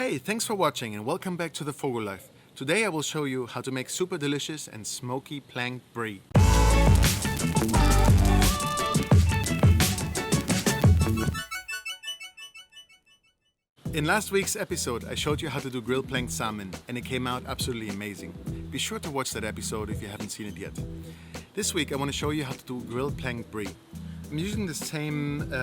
Hey, thanks for watching and welcome back to the FOGO Life. Today I will show you how to make super delicious and smoky plank brie. In last week's episode, I showed you how to do grilled planked salmon and it came out absolutely amazing. Be sure to watch that episode if you haven't seen it yet. This week I want to show you how to do grilled planked brie. I'm using the same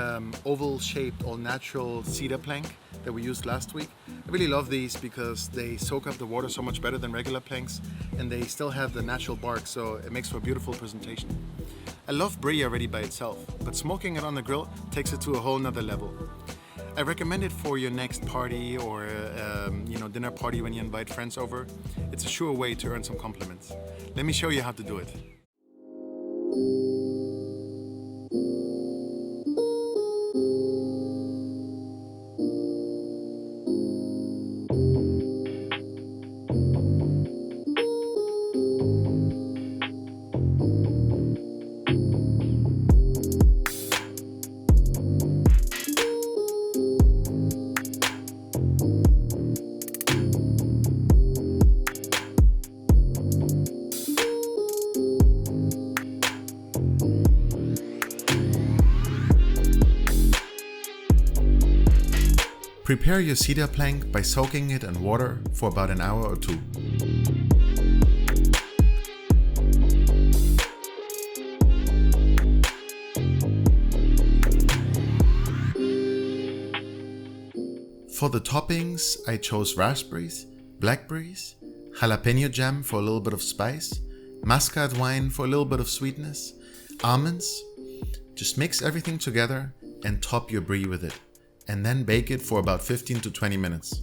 oval-shaped, all-natural cedar plank that we used last week. I really love these because they soak up the water so much better than regular planks and they still have the natural bark, so it makes for a beautiful presentation. I love brie already by itself, but smoking it on the grill takes it to a whole nother level. I recommend it for your next party or dinner party when you invite friends over. It's a sure way to earn some compliments. Let me show you how to do it. Prepare your cedar plank by soaking it in water for about an hour or two. For the toppings, I chose raspberries, blackberries, jalapeno jam for a little bit of spice, muscat wine for a little bit of sweetness, almonds. Just mix everything together and top your brie with it. And then bake it for about 15 to 20 minutes.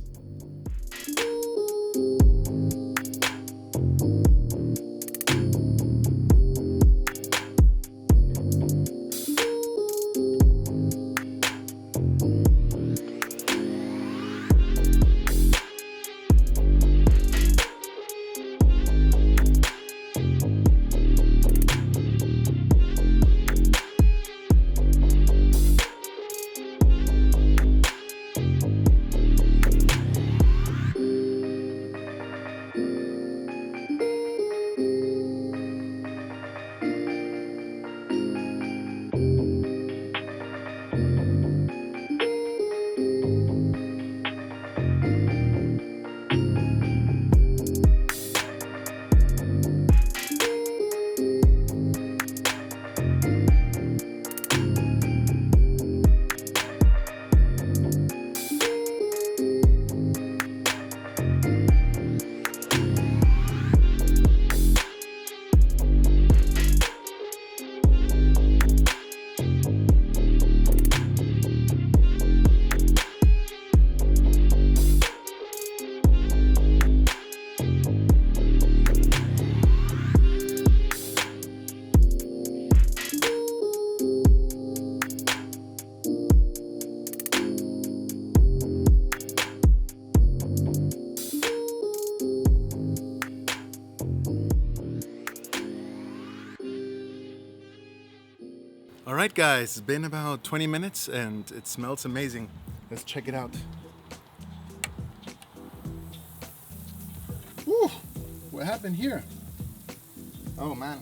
Alright guys, it's been about 20 minutes and it smells amazing. Let's check it out. Woo! What happened here? Oh man.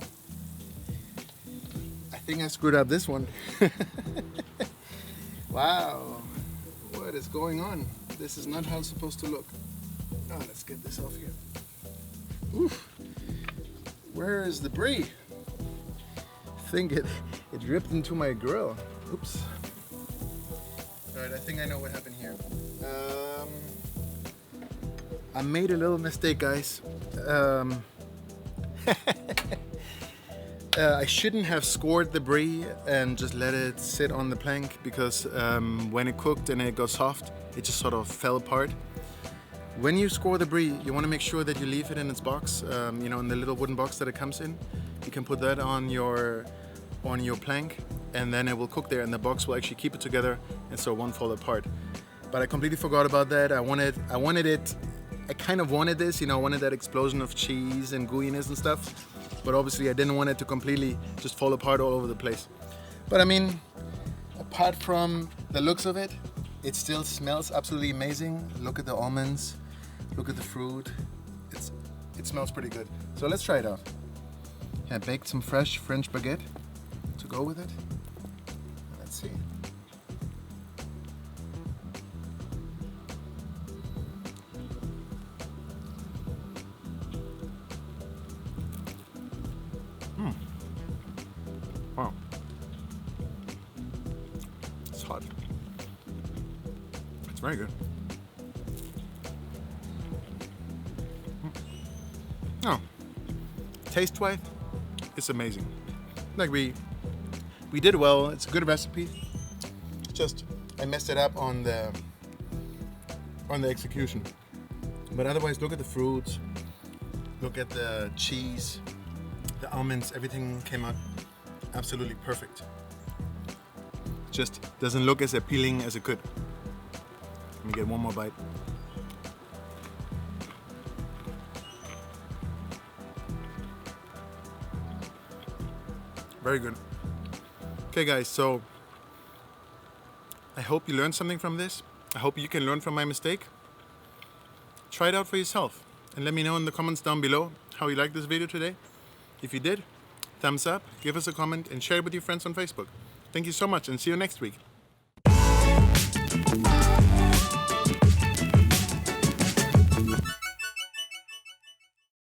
I think I screwed up this one. Wow. What is going on? This is not how it's supposed to look. Oh, let's get this off here. Oof. Where is the brie? I think it ripped into my grill. Oops. Alright, I think I know what happened here. I made a little mistake, guys. I shouldn't have scored the brie and just let it sit on the plank because when it cooked and it got soft, it just sort of fell apart. When you score the brie, you want to make sure that you leave it in its box, in the little wooden box that it comes in. You can put that on your plank and then it will cook there and the box will actually keep it together and so it won't fall apart. But I completely forgot about that. I kind of wanted this, I wanted that explosion of cheese and gooiness and stuff. But obviously I didn't want it to completely just fall apart all over the place. But I mean, apart from the looks of it, It still smells absolutely amazing. Look at the almonds, look at the fruit. It smells pretty good. So let's try it out. I baked some fresh French baguette to go with it. Let's see. Wow. It's hot. It's very good. Oh, taste-wise, it's amazing. Like we did well. It's a good recipe. Just I messed it up on the execution. But otherwise, look at the fruits. Look at the cheese, the almonds. Everything came out absolutely perfect. Just doesn't look as appealing as it could. Let me get one more bite. Very good. Okay guys, so I hope you learned something from this. I hope you can learn from my mistake. Try it out for yourself and let me know in the comments down below how you liked this video today. If you did, thumbs up, give us a comment and share it with your friends on Facebook. Thank you so much and see you next week.